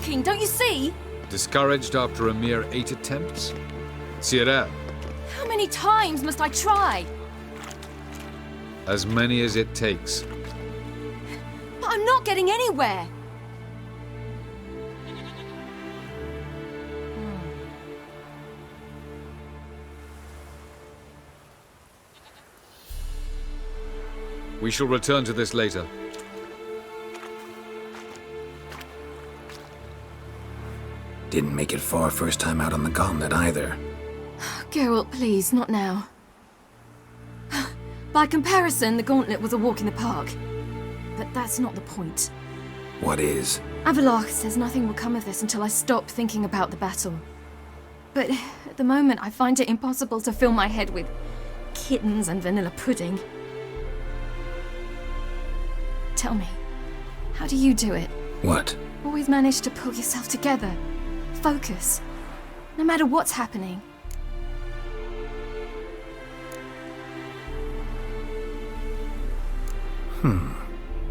working, don't you see? Discouraged after a mere 8 attempts? Cyril, How many times must I try? as many as it takes. But I'm not getting anywhere. We shall return to this later. Didn't make it far first time out on the gauntlet either. Geralt, please, not now. By comparison, the gauntlet was a walk in the park. But that's not the point. What is? Avallac'h says nothing will come of this until I stop thinking about the battle. But at the moment, I find it impossible to fill my head with kittens and vanilla pudding. Tell me, how do you do it? What? Always manage to pull yourself together. Focus. No matter what's happening.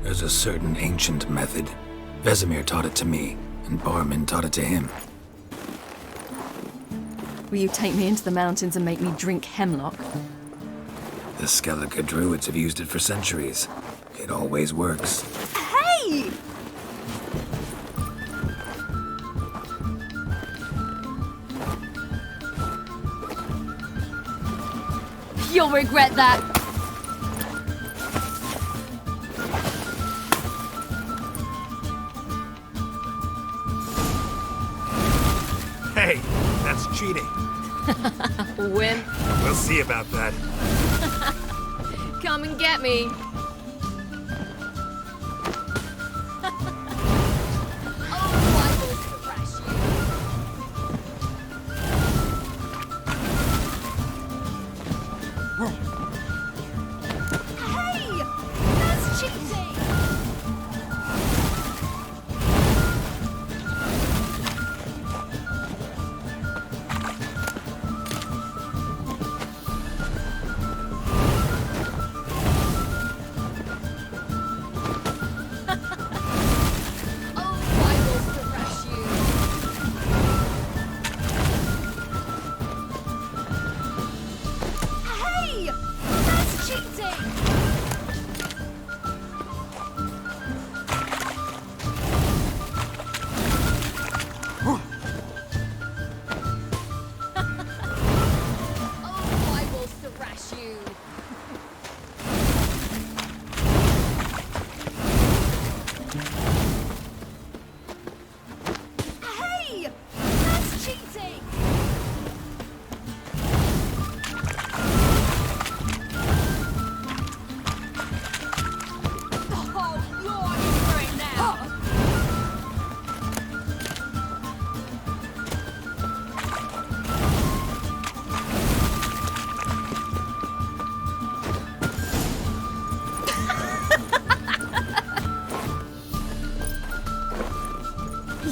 There's a certain ancient method. Vesemir taught it to me, and Barman taught it to him. Will you take me into the mountains and make me drink hemlock? The Skellige druids have used it for centuries. It always works. Hey! You'll regret that. Hey, that's cheating. Wimp. We'll see about that. Come and get me.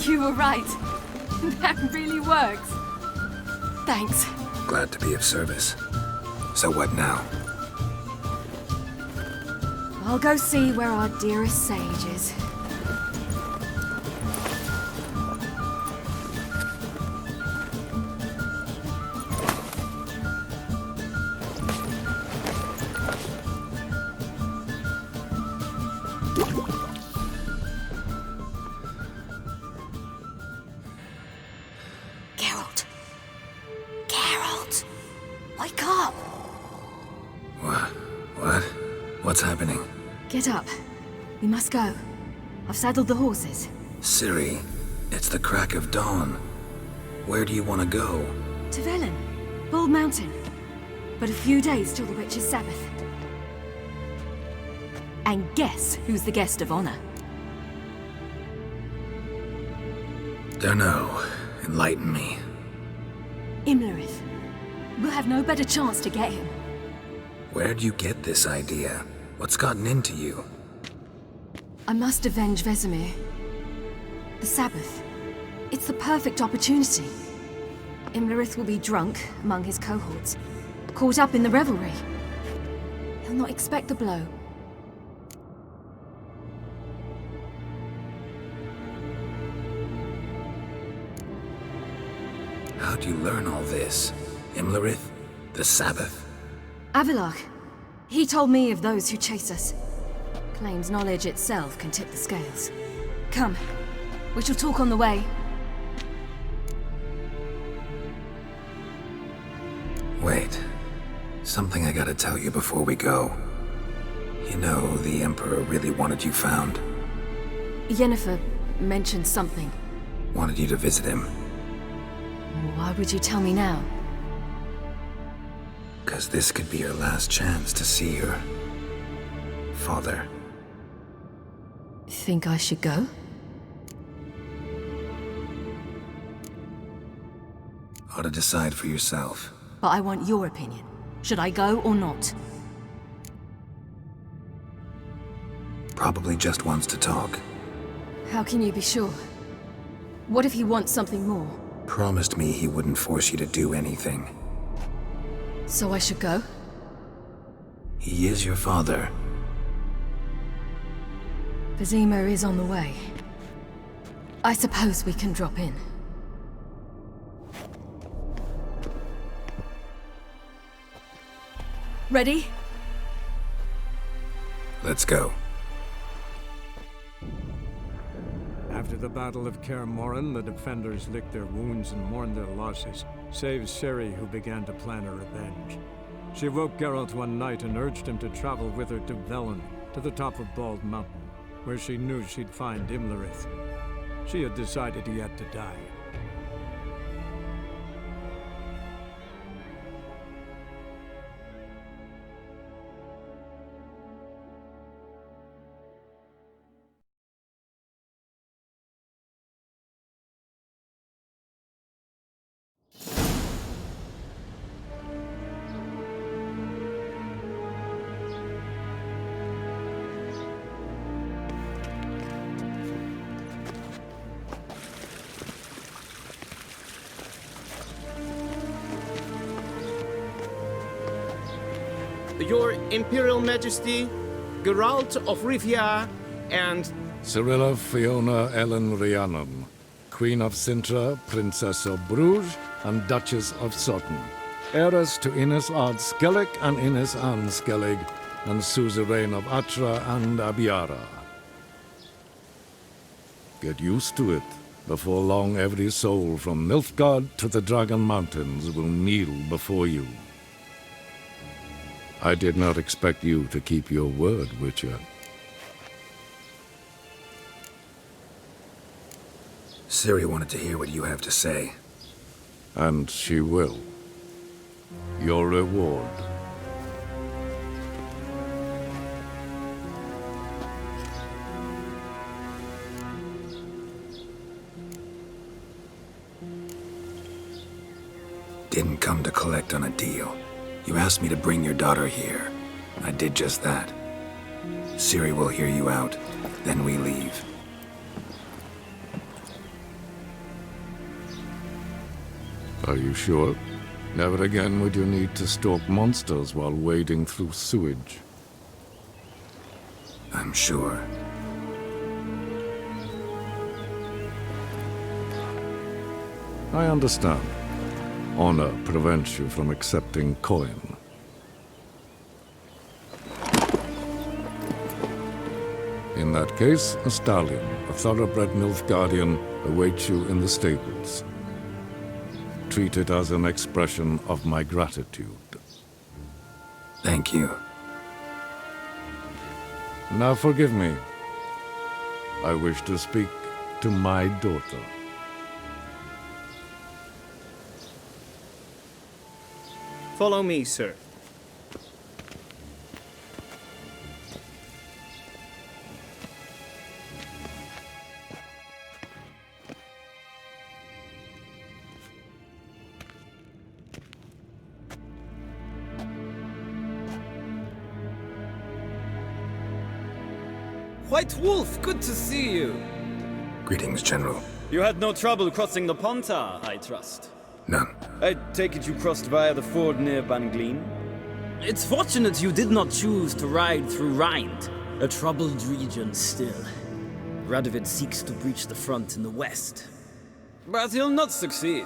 You were right. That really works. Thanks. Glad to be of service. So what now? I'll go see where our dearest sage is. Geralt. Geralt. Wake up. What? What's happening? Get up. We must go. I've saddled the horses. Ciri, it's the crack of dawn. Where do you want to go? To Velen. Bald Mountain. But a few days till the Witch's Sabbath. And guess who's the guest of honor? Dunno. Enlighten me. Imlerith. We'll have no better chance to get him. Where'd you get this idea? What's gotten into you? I must avenge Vesemir. The Sabbath. It's the perfect opportunity. Imlerith will be drunk among his cohorts, caught up in the revelry. He'll not expect the blow. How'd you learn all this? Imlerith? The Sabbath? Avilark. He told me of those who chase us. Claims knowledge itself can tip the scales. Come. We shall talk on the way. Wait. Something I gotta tell you before we go. You know, the Emperor really wanted you found. Yennefer mentioned something. Wanted you to visit him. Why would you tell me now? 'Cause this could be your last chance to see your father. Think I should go? Ought to decide for yourself. But I want your opinion. Should I go or not? Probably just wants to talk. How can you be sure? What if he wants something more? Promised me he wouldn't force you to do anything. So I should go? He is your father. Vizima is on the way. I suppose we can drop in. Ready? Let's go. After the Battle of Kaer Morhen, the defenders licked their wounds and mourned their losses, save Ciri, who began to plan a revenge. She woke Geralt one night and urged him to travel with her to Velen, to the top of Bald Mountain, where she knew she'd find Imlerith. She had decided he had to die. Your Imperial Majesty, Geralt of Rivia, and... Cyrilla Fiona Ellen Rhiannon, Queen of Sintra, Princess of Bruges, and Duchess of Sutton, heiress to Innis Ard Skellig and Innis Ann Skellig, and suzerain of Atra and Abiara. Get used to it. Before long, every soul from Nilfgaard to the Dragon Mountains will kneel before you. I did not expect you to keep your word, Witcher. Ciri wanted to hear what you have to say. And she will. Your reward. Didn't come to collect on a deal. You asked me to bring your daughter here. I did just that. Ciri will hear you out, then we leave. Are you sure? Never again would you need to stalk monsters while wading through sewage. I'm sure. I understand. Honor prevents you from accepting coin. In that case, a stallion, a thoroughbred Nilfgaardian, awaits you in the stables. Treat it as an expression of my gratitude. Thank you. Now forgive me. I wish to speak to my daughter. Follow me, sir. White Wolf, good to see you. Greetings, General. You had no trouble crossing the Pontar, I trust. None. I take it you crossed via the ford near Bangleen? It's fortunate you did not choose to ride through Rind, a troubled region still. Radovid seeks to breach the front in the west. But he'll not succeed.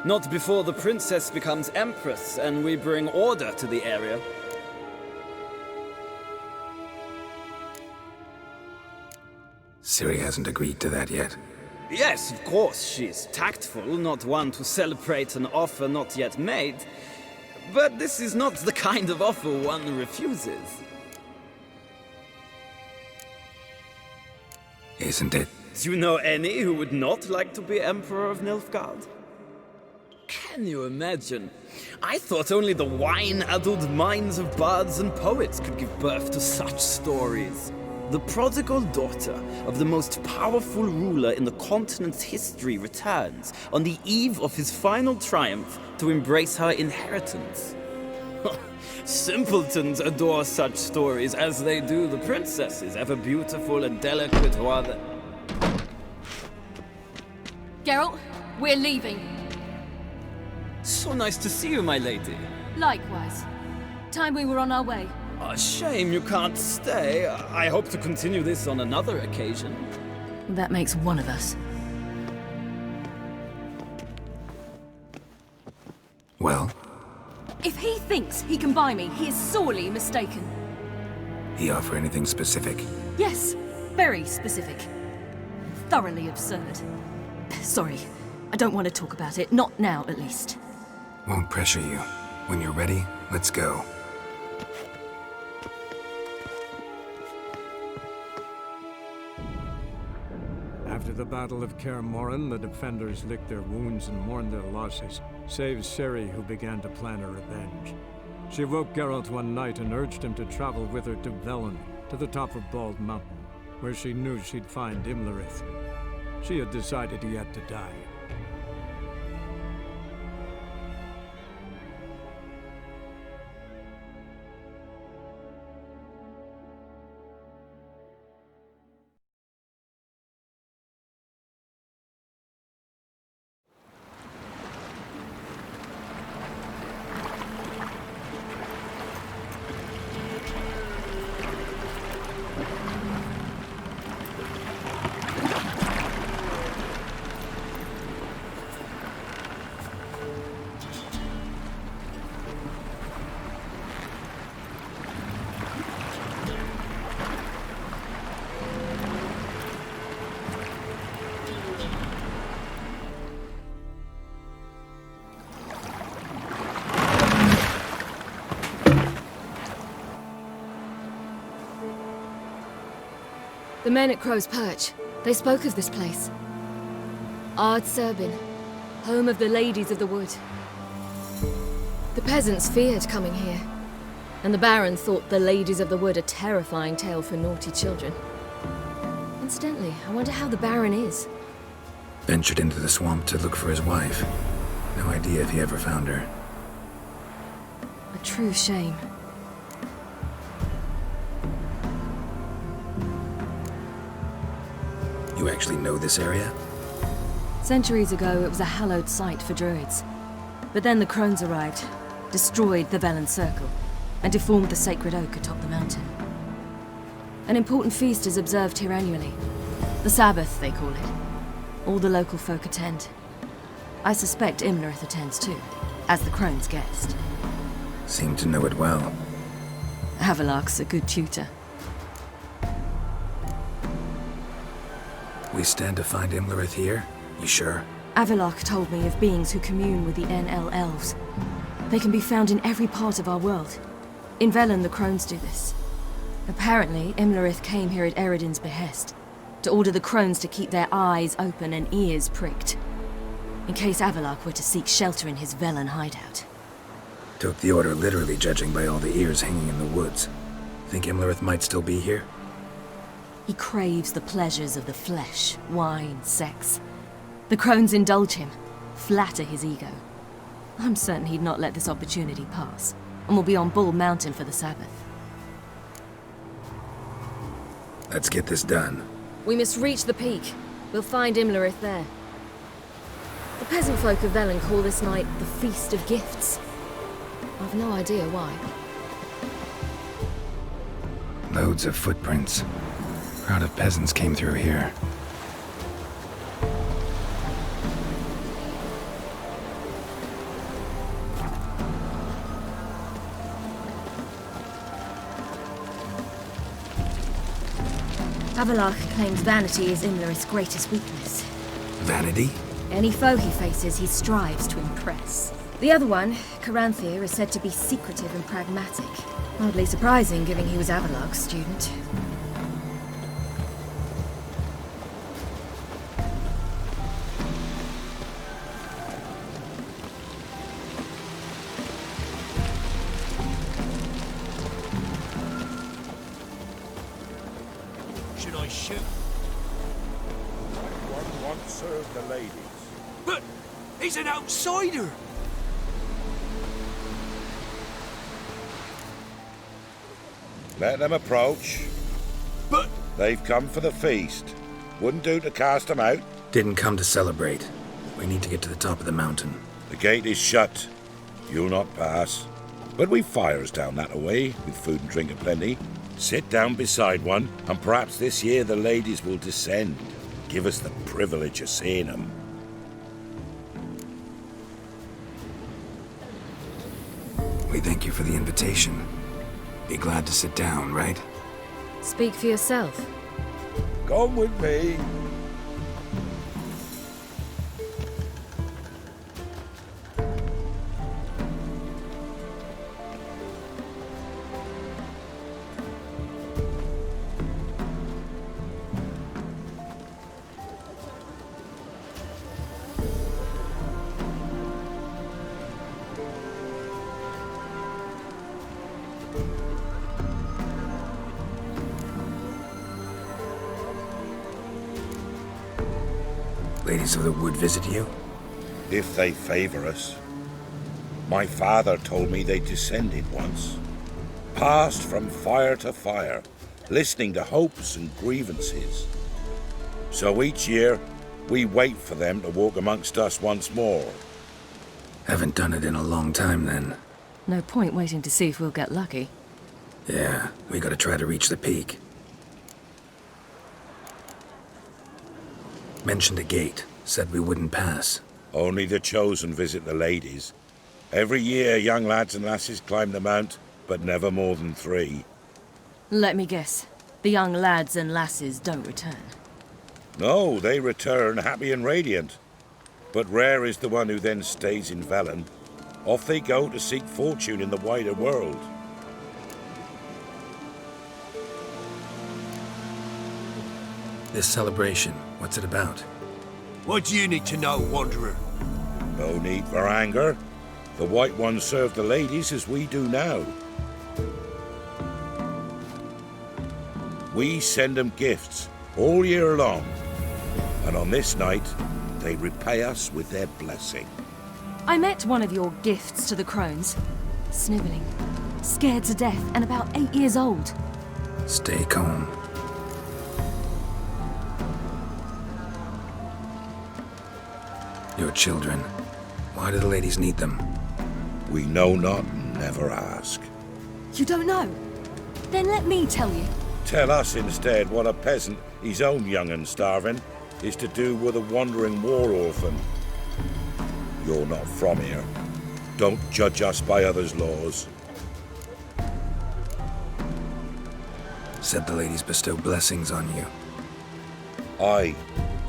Not before the princess becomes empress and we bring order to the area. Ciri hasn't agreed to that yet. Yes, of course, she's tactful, not one to celebrate an offer not yet made. But this is not the kind of offer one refuses. Isn't it? Do you know any who would not like to be Emperor of Nilfgaard? Can you imagine? I thought only the wine-addled minds of bards and poets could give birth to such stories. The prodigal daughter of the most powerful ruler in the continent's history returns on the eve of his final triumph to embrace her inheritance. Simpletons adore such stories as they do the princesses, ever beautiful and delicate while the... Geralt, we're leaving. So nice to see you, my lady. Likewise. Time we were on our way. A shame you can't stay. I hope to continue this on another occasion. That makes one of us. Well, If he thinks he can buy me, he is sorely mistaken. he offer anything specific? Yes, very specific. Thoroughly absurd. Sorry, I don't want to talk about it. Not now, at least. Won't pressure you. When you're ready, let's go. After the Battle of Kaer Morhen, the defenders licked their wounds and mourned their losses, save Ciri, who began to plan her revenge. She woke Geralt one night and urged him to travel with her to Velen, to the top of Bald Mountain, where she knew she'd find Imlerith. She had decided he had to die. The men at Crow's Perch, they spoke of this place. Ard Serbin, home of the Ladies of the Wood. The peasants feared coming here, and the Baron thought the Ladies of the Wood a terrifying tale for naughty children. Incidentally, I wonder how the Baron is. Ventured into the swamp to look for his wife. No idea if he ever found her. A true shame. You actually know this area? Centuries ago, it was a hallowed site for druids. But then the crones arrived, destroyed the Velen Circle, and deformed the sacred oak atop the mountain. An important feast is observed here annually. The Sabbath, they call it. All the local folk attend. I suspect Imlerith attends too, as the crone's guest. Seem to know it well. Havelark's a good tutor. We stand to find Imlerith here? You sure? Avilark told me of beings who commune with the NL elves. They can be found in every part of our world. In Velen, the crones do this. Apparently, Imlerith came here at Eredin's behest, to order the crones to keep their eyes open and ears pricked, in case Avilark were to seek shelter in his Velen hideout. Took the order literally, judging by all the ears hanging in the woods. Think Imlerith might still be here? He craves the pleasures of the flesh, wine, sex. The crones indulge him, flatter his ego. I'm certain he'd not let this opportunity pass, and will be on Bald Mountain for the Sabbath. Let's get this done. We must reach the peak. We'll find Imlerith there. The peasant folk of Velen call this night the Feast of Gifts. I've no idea why. Loads of footprints. Crowd of peasants came through here. Avalach claims vanity is Imlerith's greatest weakness. Vanity? Any foe he faces, he strives to impress. The other one, Caranthir, is said to be secretive and pragmatic. Hardly surprising, given he was Avalach's student. Should I shoot? One once served the ladies. But he's an outsider! Let them approach. But They've come for the feast. Wouldn't do to cast them out. Didn't come to celebrate. We need to get to the top of the mountain. The gate is shut. You'll not pass. But we've fires down that way, with food and drink aplenty. Sit down beside one, and perhaps this year the ladies will descend. Give us the privilege of seeing them. We thank you for the invitation. Be glad to sit down, right? Speak for yourself. Come with me. Ladies of the Wood visit you? If they favor us. My father told me they descended once. Passed from fire to fire, listening to hopes and grievances. So each year, we wait for them to walk amongst us once more. Haven't done it in a long time, then. No point waiting to see if we'll get lucky. Yeah, we gotta try to reach the peak. Mentioned a gate. Said we wouldn't pass. Only the chosen visit the ladies. Every year, young lads and lasses climb the mount, but never more than 3. Let me guess. The young lads and lasses don't return. No, they return happy and radiant. But rare is the one who then stays in Velen. Off they go to seek fortune in the wider world. This celebration, what's it about? what do you need to know, Wanderer? No need for anger. The White Ones serve the ladies as we do now. We send them gifts all year long. And on this night, they repay us with their blessing. I met one of your gifts to the crones. Snivelling, scared to death, and about 8 years old. Stay calm. Your children. Why do the ladies need them? We know not and never ask. You don't know? Then let me tell you. Tell us instead what a peasant, his own young and starving, is to do with a wandering war orphan. You're not from here. Don't judge us by others' laws. Said the ladies bestow blessings on you. Aye,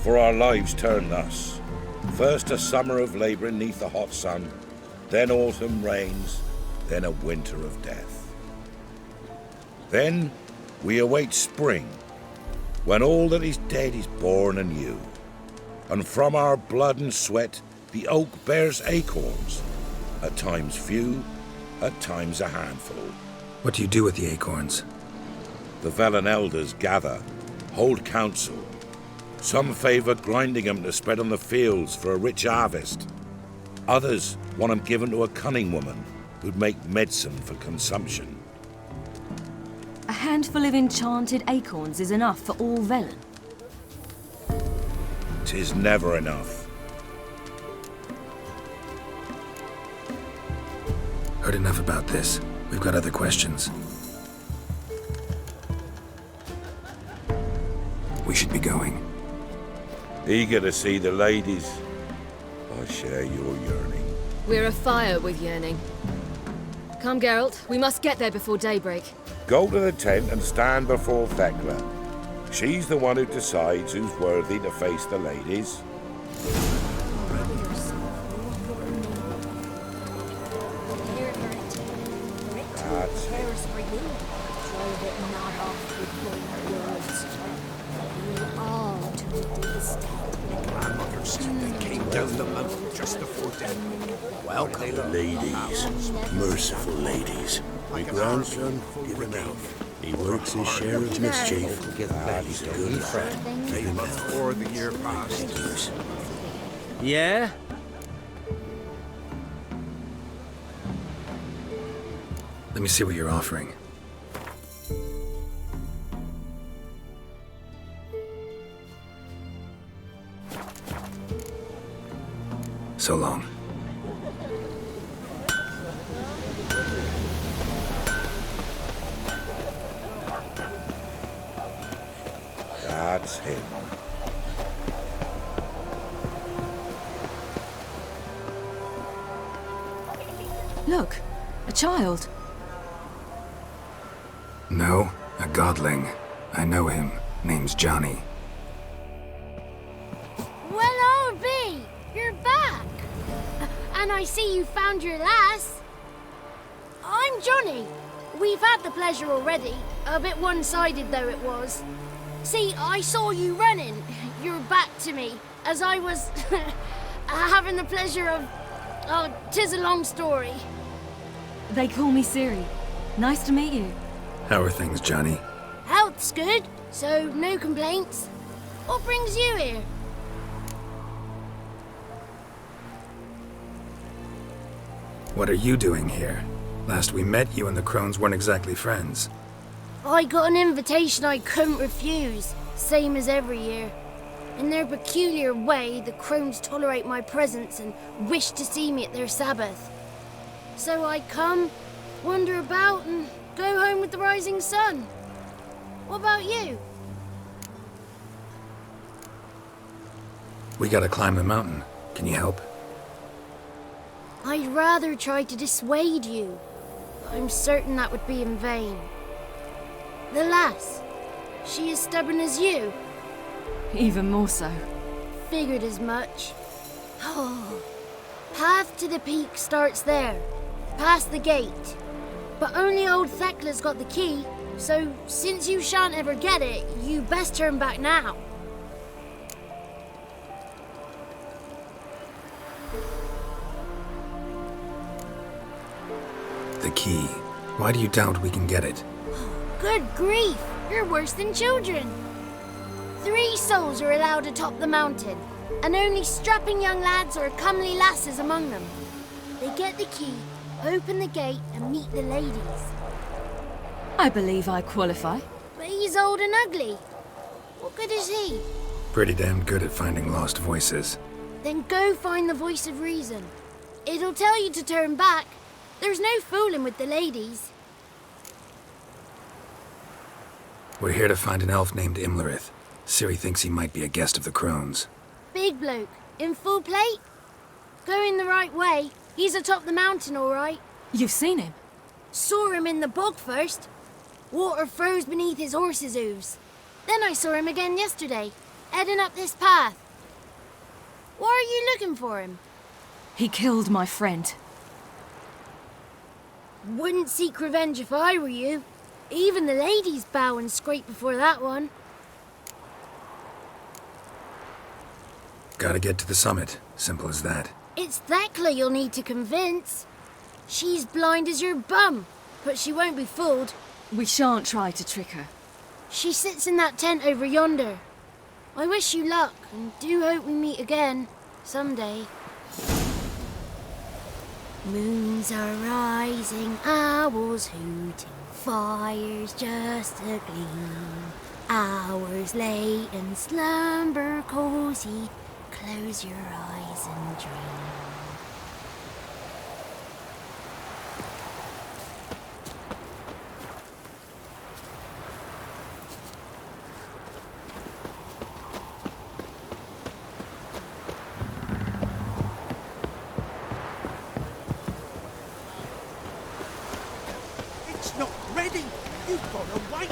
for our lives turn thus. First a summer of labouring neath the hot sun, then autumn rains, then a winter of death. Then we await spring, when all that is dead is born anew. And from our blood and sweat the oak bears acorns, at times few, at times a handful. What do you do with the acorns? The Velen elders gather, hold council. Some favour grinding them to spread on the fields for a rich harvest. Others want them given to a cunning woman who'd make medicine for consumption. A handful of enchanted acorns is enough for all Velen. 'Tis never enough. Heard enough about this. We've got other questions. We should be going. Eager to see the ladies. I share your yearning. We're afire with yearning. Come, Geralt. We must get there before daybreak. Go to the tent and stand before Thekla. She's the one who decides who's worthy to face the ladies. That's it. Grandmother said they came down the mountain just before death. Welcome. Ladies, merciful ladies. My grandson, given elf. He works his share of mischief. He's a good friend. Give him elf. Before the year passed. Yeah? Let me see what you're offering. So long. That's him. Look, a child. No, a godling. I know him. Name's Johnny. Well, I'll be. You're back. And I see you found your lass. I'm Johnny. We've had the pleasure already. A bit one-sided though it was. See, I saw you running. Your back to me. As I was having the pleasure of... Oh, 'tis a long story. They call me Ciri. Nice to meet you. How are things, Johnny? Health's good, so no complaints. What brings you here? What are you doing here? Last we met, you and the Crones weren't exactly friends. I got an invitation I couldn't refuse, same as every year. In their peculiar way, the Crones tolerate my presence and wish to see me at their Sabbath. So I come, wander about, and go home with the rising sun. What about you? We gotta climb the mountain. Can you help? I'd rather try to dissuade you. I'm certain that would be in vain. The lass, she as stubborn as you. Even more so. Figured as much. Oh, path to the peak starts there, past the gate. But only old Thekla's got the key, so since you shan't ever get it, you best turn back now. The key. Why do you doubt we can get it? Good grief, you're worse than children. 3 souls are allowed atop the mountain, and only strapping young lads or comely lasses among them. They get the key, open the gate, and meet the ladies. I believe I qualify. But he's old and ugly. What good is he? Pretty damn good at finding lost voices. Then go find the voice of reason. It'll tell you to turn back. There's no fooling with the ladies. We're here to find an elf named Imlerith. Ciri thinks he might be a guest of the Crones. Big bloke, in full plate? Going the right way. He's atop the mountain, all right. You've seen him? Saw him in the bog first. Water froze beneath his horse's hooves. Then I saw him again yesterday, heading up this path. Why are you looking for him? He killed my friend. Wouldn't seek revenge if I were you. Even the ladies bow and scrape before that one. Gotta get to the summit. Simple as that. It's Thekla you'll need to convince. She's blind as your bum, but she won't be fooled. We shan't try to trick her. She sits in that tent over yonder. I wish you luck, and do hope we meet again, someday. Moons are rising, owls hooting, fires just a gleam. Hours late and slumber cozy, close your eyes and dream. It's not ready. You've got to wait.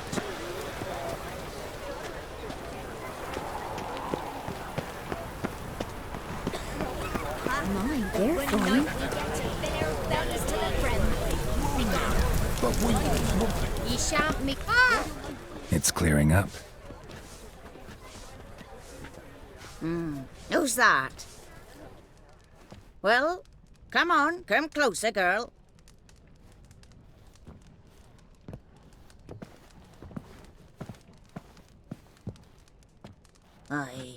Ye shan't me. It's clearing up. Who's that? Well, come on, come closer, girl. Aye.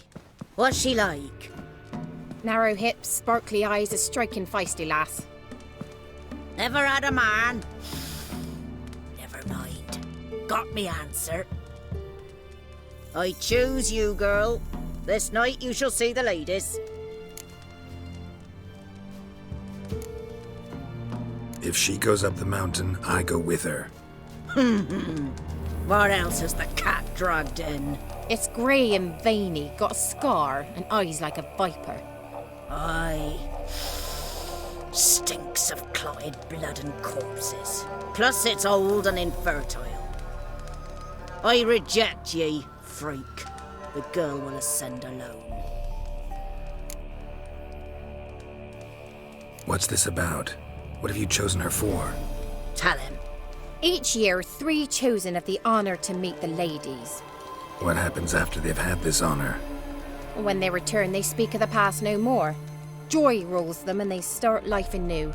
What's she like? Narrow hips, sparkly eyes, a striking feisty lass. Never had a man? Never mind. Got me answer. I choose you, girl. This night you shall see the ladies. If she goes up the mountain, I go with her. What else has the cat dragged in? It's grey and veiny, got a scar, and eyes like a viper. Aye. Stinks of clotted blood and corpses. Plus it's old and infertile. I reject ye, freak. The girl will ascend alone. What's this about? What have you chosen her for? Tell him. Each year, 3 chosen have the honour to meet the ladies. What happens after they've had this honor? When they return, they speak of the past no more. Joy rules them and they start life anew.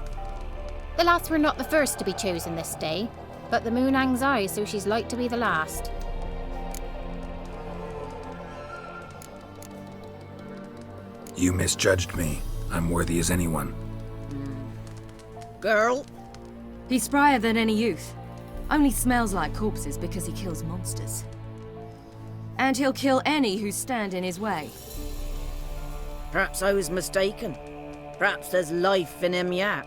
The lads were not the first to be chosen this day, but the moon hangs high, so she's like to be the last. You misjudged me. I'm worthy as anyone. Girl? He's sprier than any youth. Only smells like corpses because he kills monsters. And he'll kill any who stand in his way. Perhaps I was mistaken. Perhaps there's life in him yet.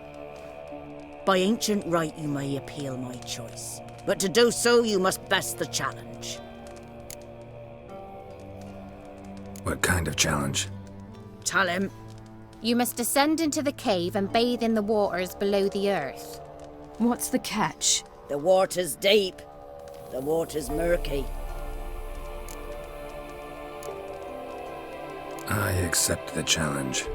By ancient right you may appeal my choice. But to do so you must best the challenge. What kind of challenge? Tell him. You must descend into the cave and bathe in the waters below the earth. What's the catch? The water's deep. The water's murky. I accept the challenge.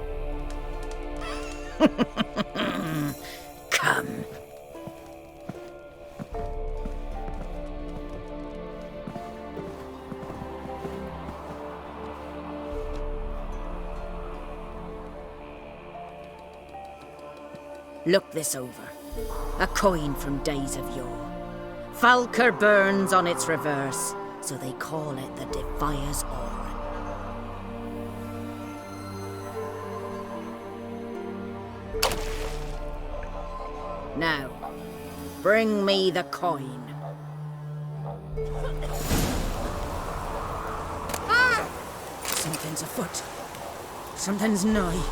Come. Look this over. A coin from days of yore. Falker burns on its reverse, so they call it the Defier's Oran. Now, bring me the coin. Something's afoot. Something's nigh.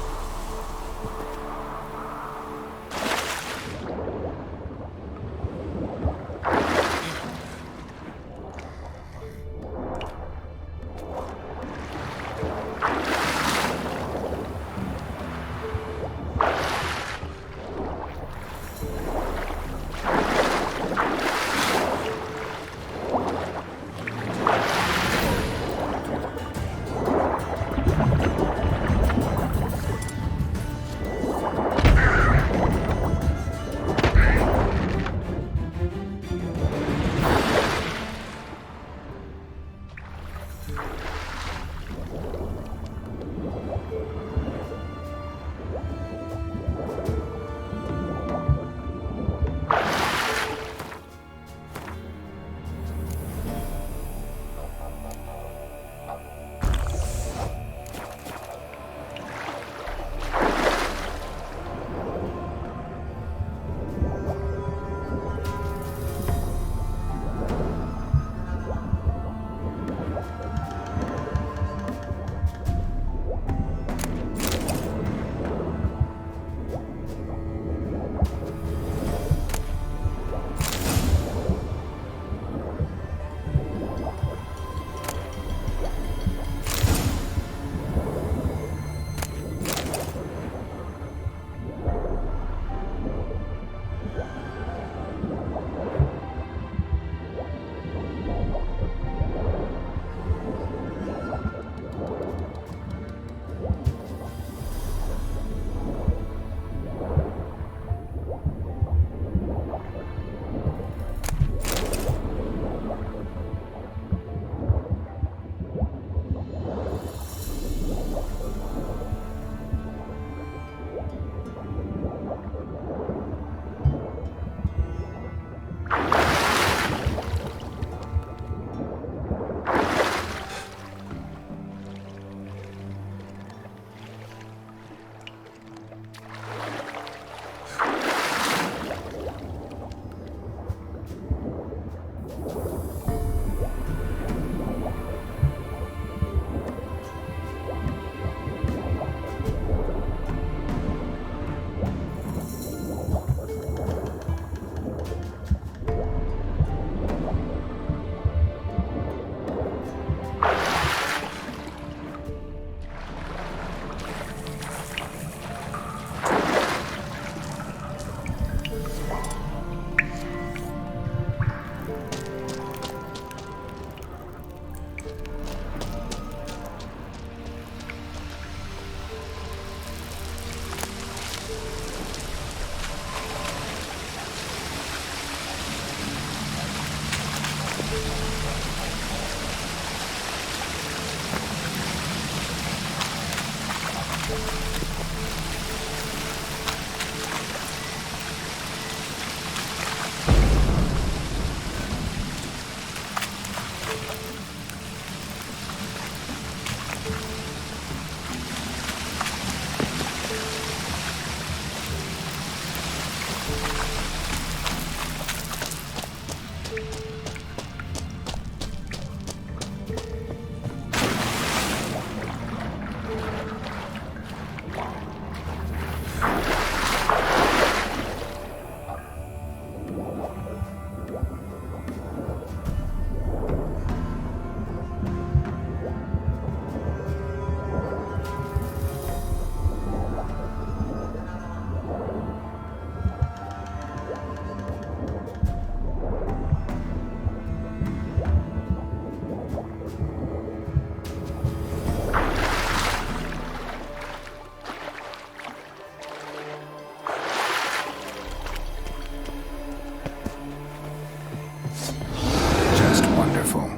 Just wonderful.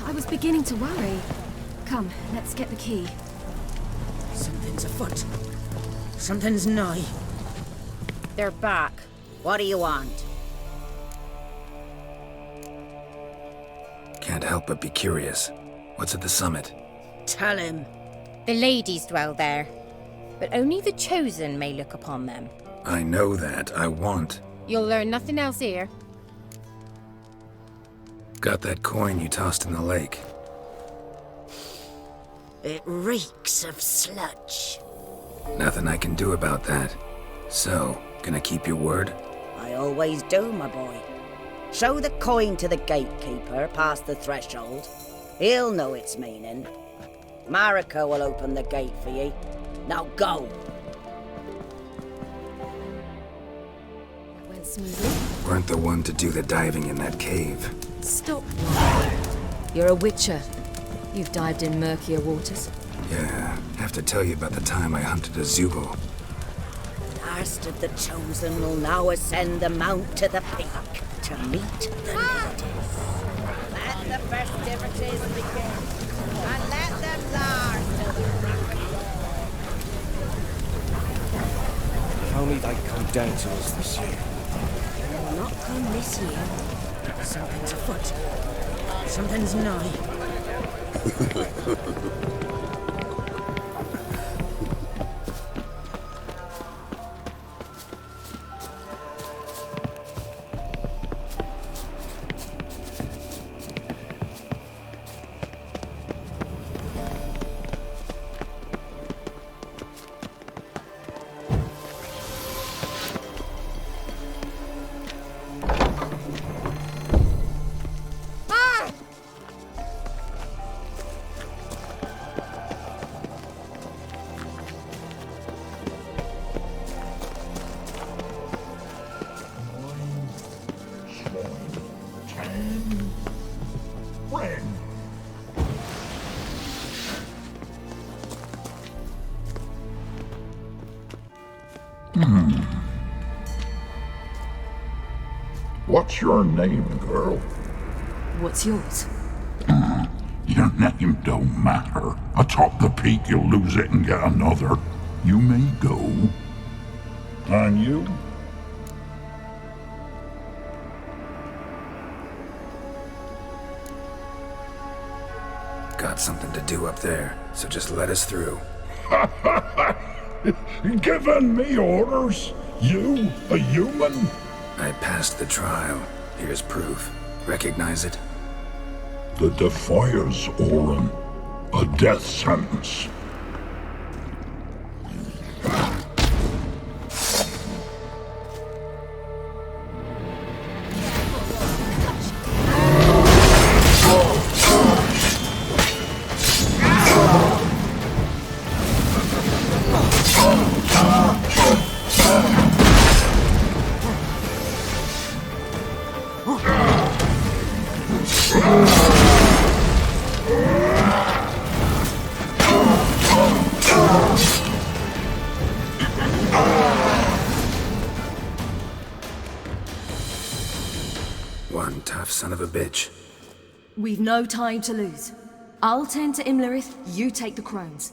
I was beginning to worry. Come, let's get the key. Something's afoot. Something's nigh. They're back. What do you want? Can't help but be curious. What's at the summit? Tell him. The ladies dwell there, but only the chosen may look upon them. I know that. I want. You'll learn nothing else here. Got that coin you tossed in the lake. It reeks of sludge. Nothing I can do about that. So, gonna keep your word? I always do, my boy. Show the coin to the gatekeeper past the threshold. He'll know its meaning. Marika will open the gate for ye. Now go! Went smoothly. Weren't the one to do the diving in that cave. Stop. You're a witcher. You've dived in murkier waters. Yeah, have to tell you about the time I hunted a Zubul. Last of the chosen will now ascend the mount to the peak to meet the ladies. Let the festivities begin, and let them last till the crack of dawn. If only they'd come down to us this year. They will not come this year. Something's afoot. Something's nigh. What's your name, girl? What's yours? Your name don't matter. Atop the peak, you'll lose it and get another. You may go. And you? Got something to do up there, so just let us through. Giving me orders? You, a human? I passed the trial. Here's proof. Recognize it? The Defiers, Orin. A death sentence. One tough son of a bitch. We've no time to lose. I'll tend to Imlerith, you take the crones.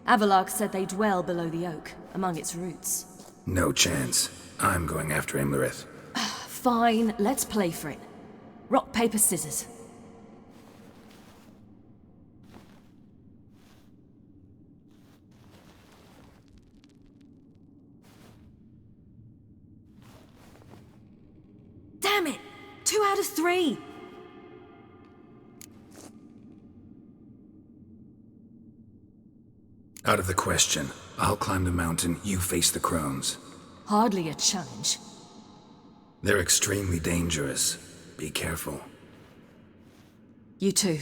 Avalark said they dwell below the oak, among its roots. No chance. I'm going after Imlerith. Fine, let's play for it. Rock, paper, scissors. Damn it! 2 out of 3! Out of the question. I'll climb the mountain, you face the crones. Hardly a challenge. They're extremely dangerous. Be careful. You too.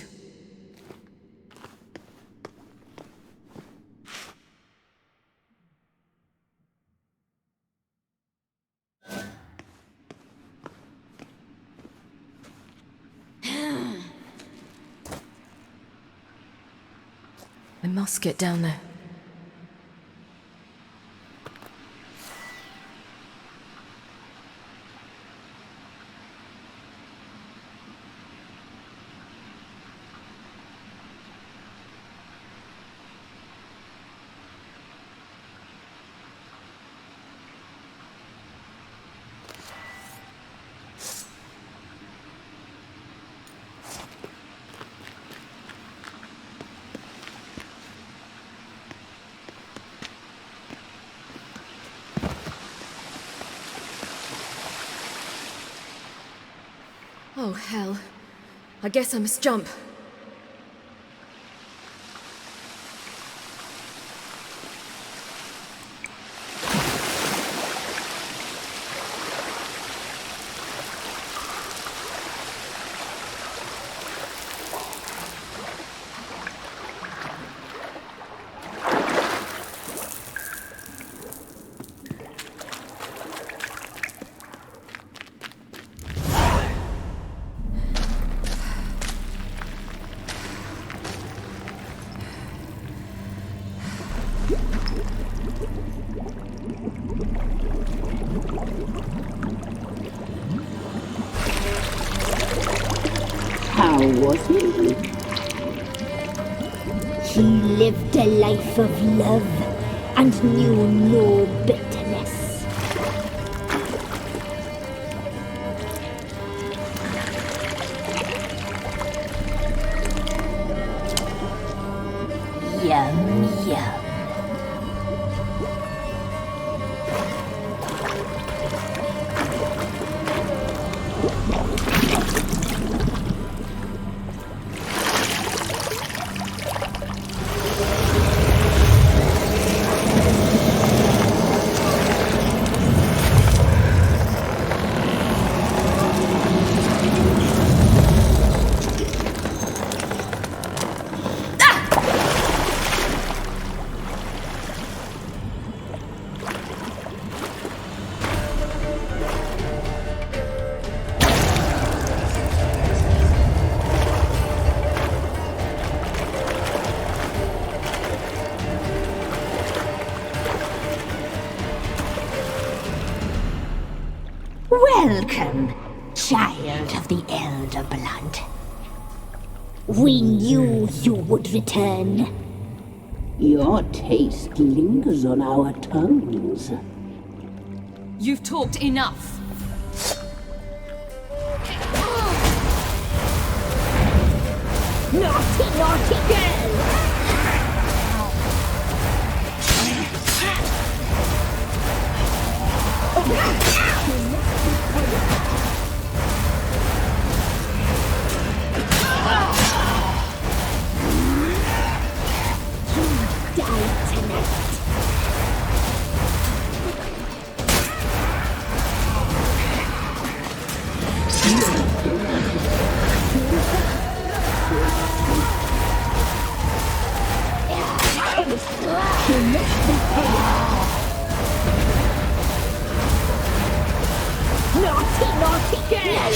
I must get down there. Oh, hell. I guess I must jump. How was he? He lived a life of love and knew no bitterness. Yum, yum. Welcome, child of the Elder Blood. We knew you would return. Your taste lingers on our tongues. You've talked enough. Naughty, naughty girl! Naughty, naughty girl!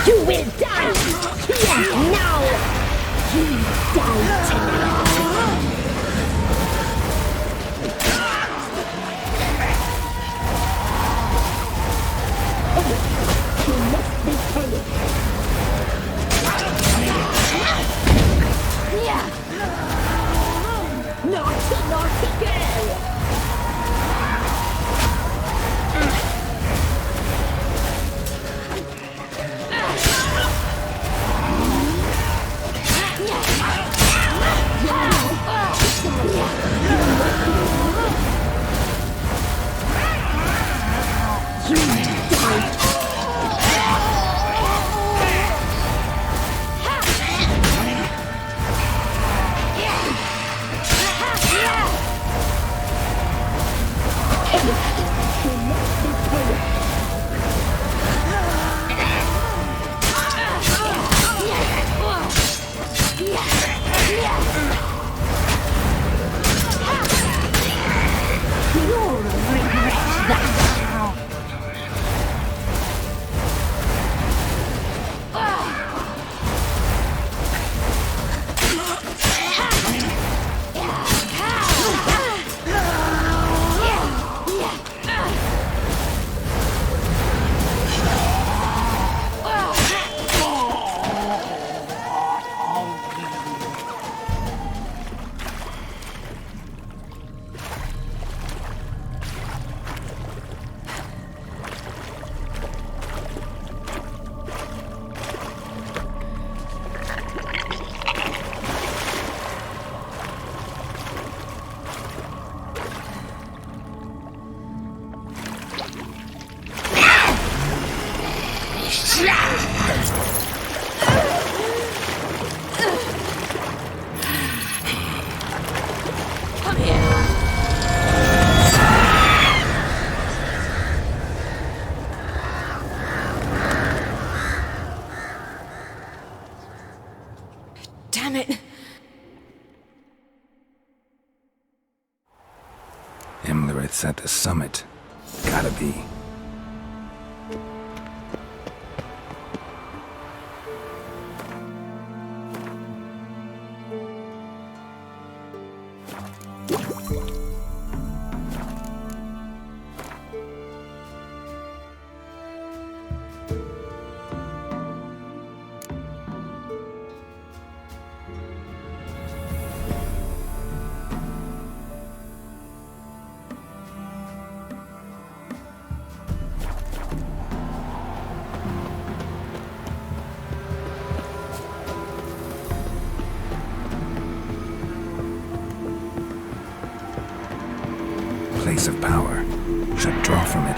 You will die here now! You die tonight! You must be punished! Naughty, naughty girl! Damn it! Imlerith's at the summit. Gotta be. Place of power. Should draw from it.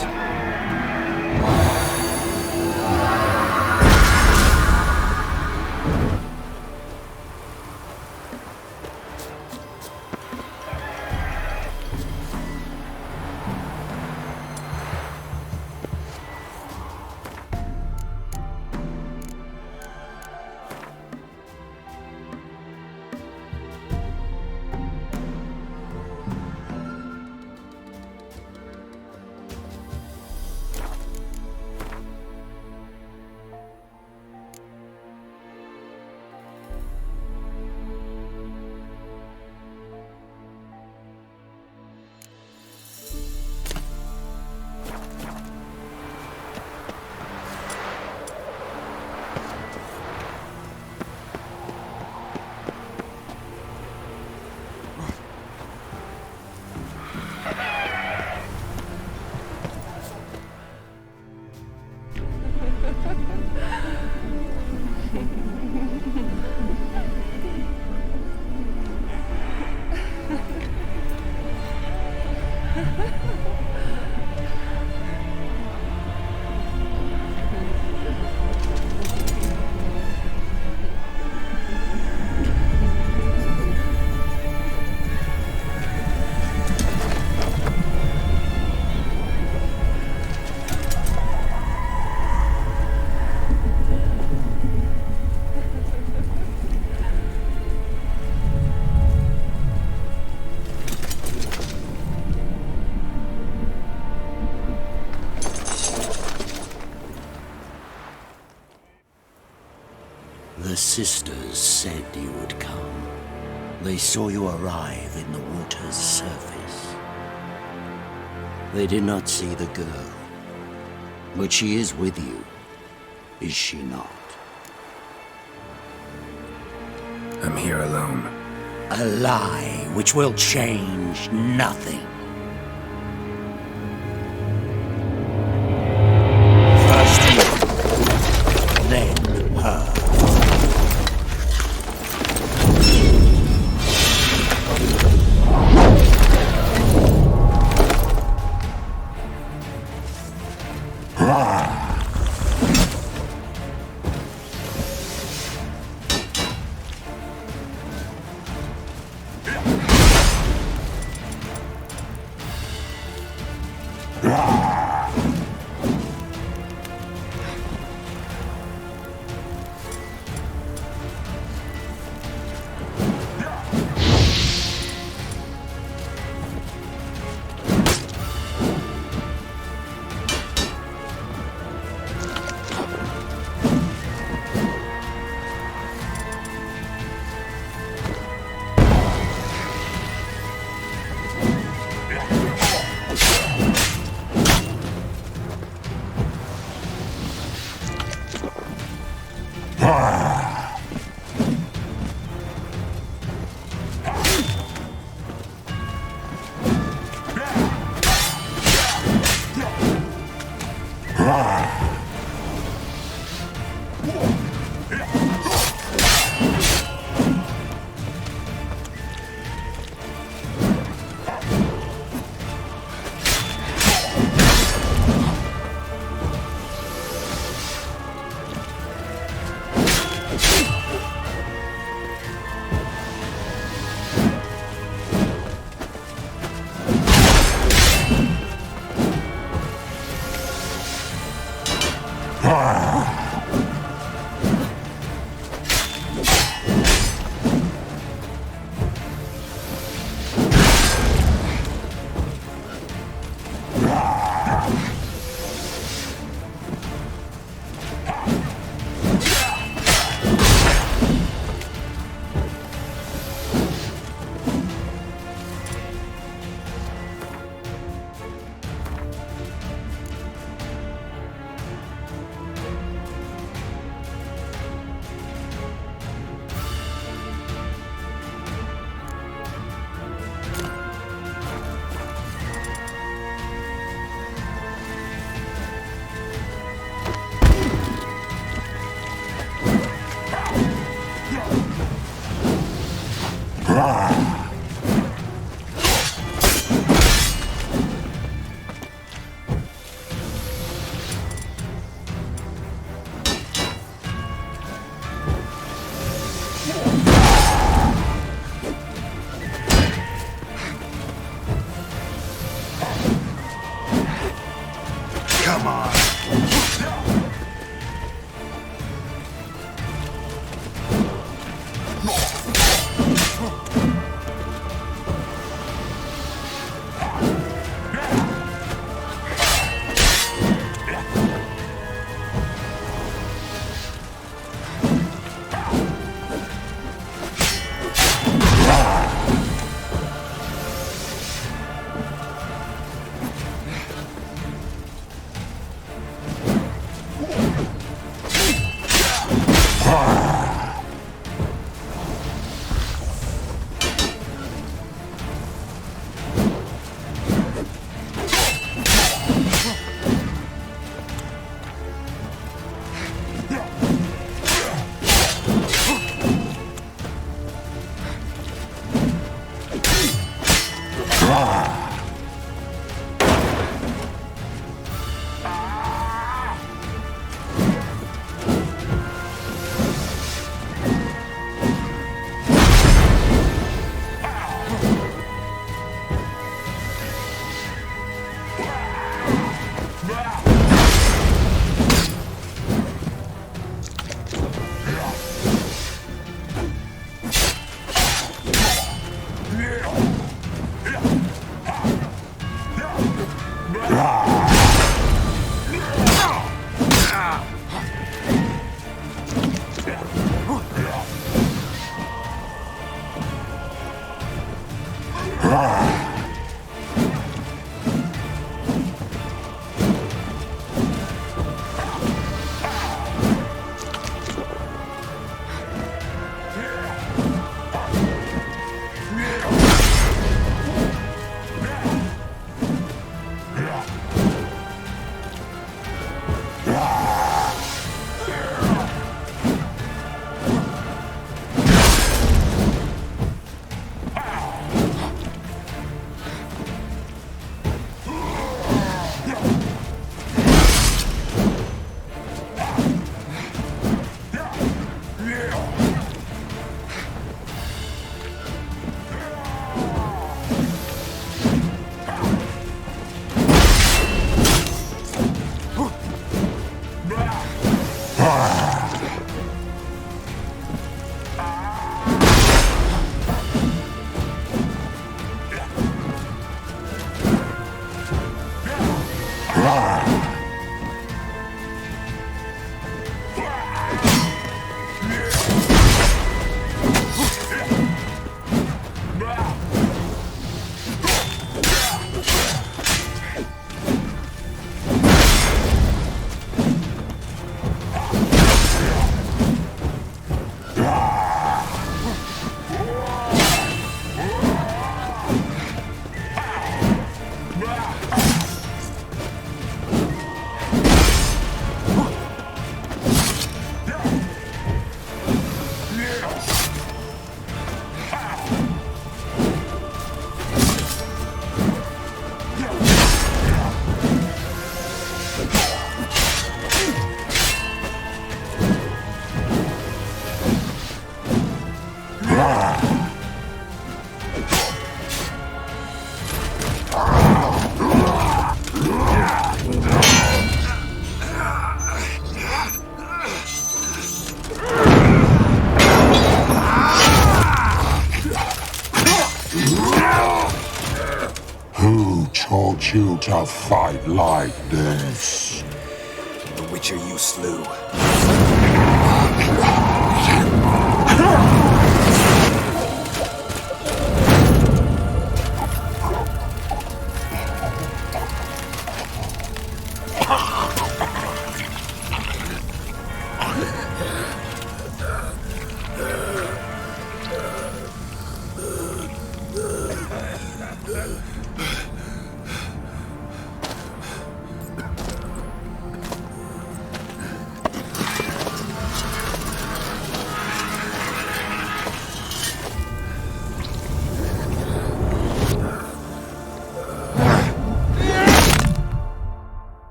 The sisters said you would come. They saw you arrive in the water's surface. They did not see the girl. But she is with you, is she not? I'm here alone. A lie which will change nothing. First you, then her. Who taught you to fight like this? The Witcher you slew.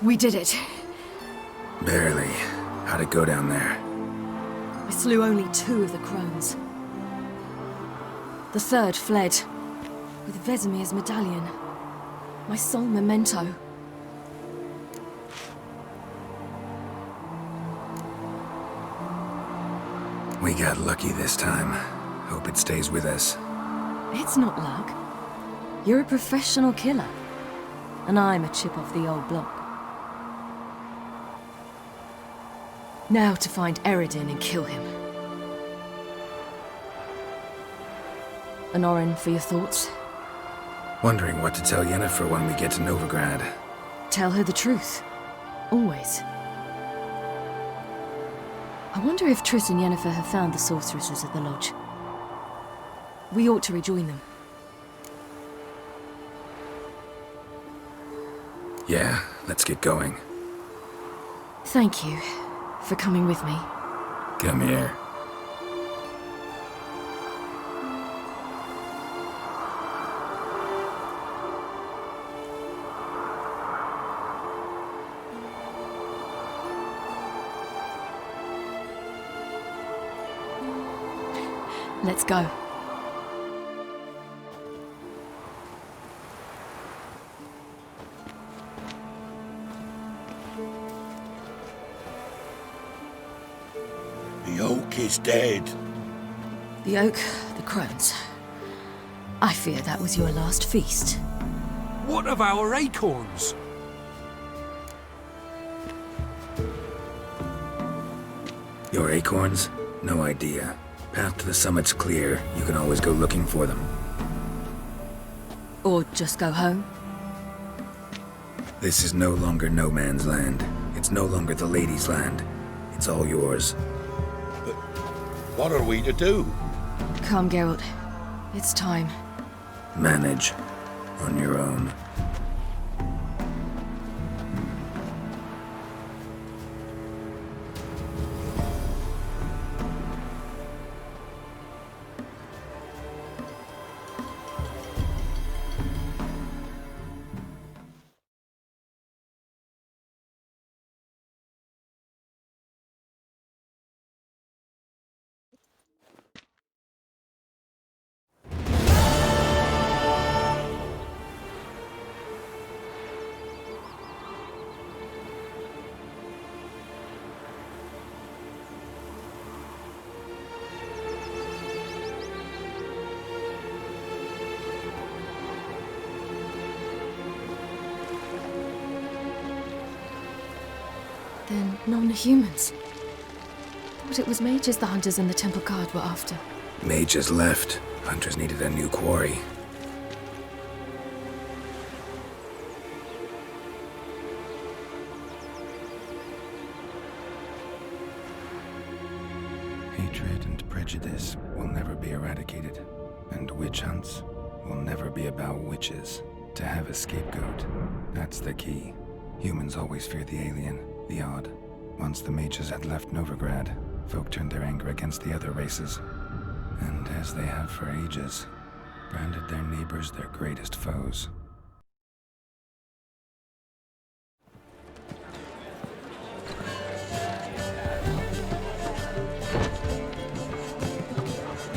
We did it. Barely. How'd it go down there? I slew only 2 of the crones. The third fled, with Vesemir's medallion. My sole memento. We got lucky this time. Hope it stays with us. It's not luck. You're a professional killer. And I'm a chip off the old block. Now to find Eredin and kill him. Anorin, for your thoughts? Wondering what to tell Yennefer when we get to Novigrad. Tell her the truth. Always. I wonder if Triss and Yennefer have found the sorceresses at the lodge. We ought to rejoin them. Yeah, let's get going. Thank you for coming with me. Come here. Let's go. The oak is dead. The oak, the crones. I fear that was your last feast. What of our acorns? Your acorns? No idea. Path to the summit's clear. You can always go looking for them. Or just go home? This is no longer no man's land. It's no longer the lady's land. It's all yours. But what are we to do? Come, Geralt. It's time. Manage. On your own. Then non-humans. Thought it was mages the hunters and the temple guard were after. Mages left. Hunters needed a new quarry. Hatred and prejudice will never be eradicated. And witch hunts will never be about witches. To have a scapegoat, that's the key. Humans always fear the alien, the odd. Once the mages had left Novigrad, folk turned their anger against the other races. And as they have for ages, branded their neighbors their greatest foes.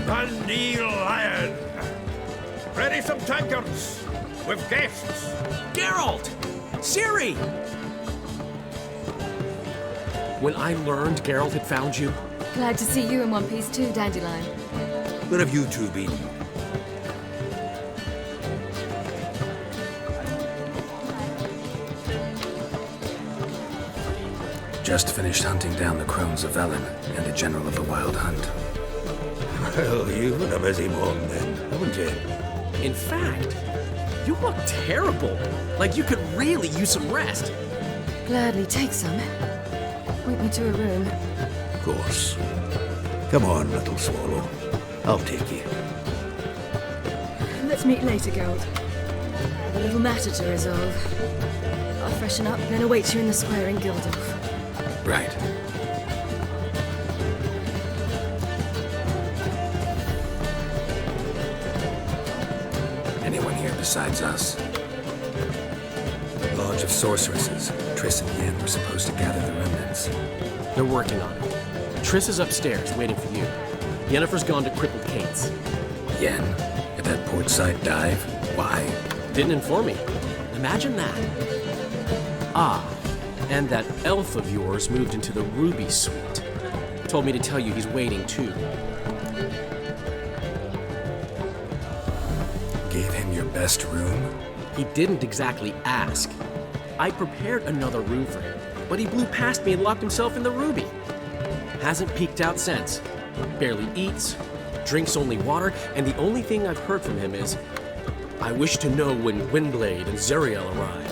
Dundee Lion! Ready some tankards! With guests! Geralt! Ciri! When I learned Geralt had found you... Glad to see you in one piece too, Dandelion. Where have you two been? Just finished hunting down the crones of Velen and a general of the Wild Hunt. Well, you've had a busy morning then, haven't you? In fact, you look terrible. Like you could really use some rest. Gladly take some. Point me to a room. Of course. Come on, little swallow. I'll take you. Let's meet later, Geralt. Have a little matter to resolve. I'll freshen up, then await you in the square in Gildorf. Right. Anyone here besides us? Lodge of Sorceresses. Triss and Yen were supposed to gather the remnants. They're working on it. Triss is upstairs, waiting for you. Yennefer's gone to Crippled Kate's. Yen? At that portside dive? Why? Didn't inform me. Imagine that. Ah, and that elf of yours moved into the Ruby Suite. Told me to tell you he's waiting too. Gave him your best room? He didn't exactly ask. I prepared another room for him, but he blew past me and locked himself in the Ruby. Hasn't peeked out since. Barely eats, drinks only water, and the only thing I've heard from him is, I wish to know when Windblade and Zeriel arrive.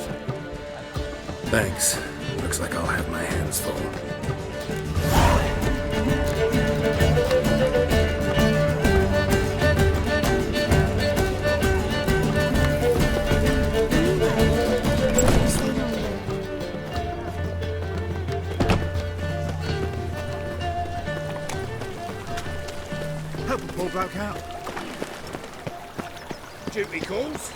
Thanks. Looks like I'll have my hands full. Help a poor bloke out. Duty calls.